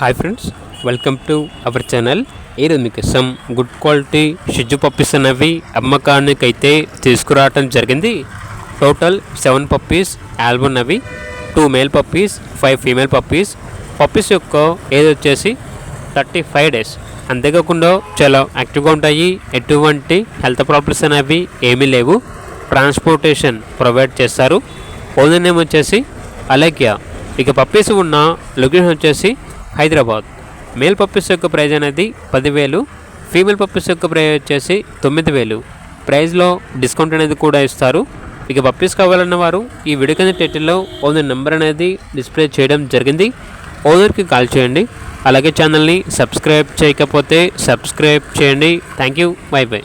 Hi friends, welcome to our channel. ఈరోజు మీకోసం good quality షిజ్జు puppies అనేవి అమ్మకానికి అయితే తీసుకురావటం జరిగింది. టోటల్ 7 పప్పీస్ ఆల్బమ్ అవి, 2 male puppies 5 female puppies. Puppies యొక్క ఏజ్ వచ్చేసి 35 డేస్. అంతేకాకుండా చాలా యాక్టివ్గా ఉంటాయి. ఎటువంటి హెల్త్ ప్రాబ్లమ్స్ అనేవి ఏమీ లేవు. ట్రాన్స్పోర్టేషన్ ప్రొవైడ్ చేస్తారు. ఓనర్ నేమ్ వచ్చేసి అలేఖ్య. ఇక పప్పీస్ ఉన్న లొకేషన్ వచ్చేసి హైదరాబాద్. మేల్ పప్పీస్ యొక్క ప్రైజ్ అనేది 10,000, ఫీమేల్ పప్పీస్ యొక్క ప్రైజ్ వచ్చేసి 9,000. ప్రైజ్లో డిస్కౌంట్ అనేది కూడా ఇస్తారు. ఇక పప్పీస్ కావాలన్న వారు ఈ వీడియో కింద టైటిల్లో ఓనర్ నెంబర్ అనేది డిస్ప్లే చేయడం జరిగింది. ఓనర్కి కాల్ చేయండి. అలాగే ఛానల్ని సబ్స్క్రైబ్ చేయకపోతే సబ్స్క్రైబ్ చేయండి. Thank you. By by.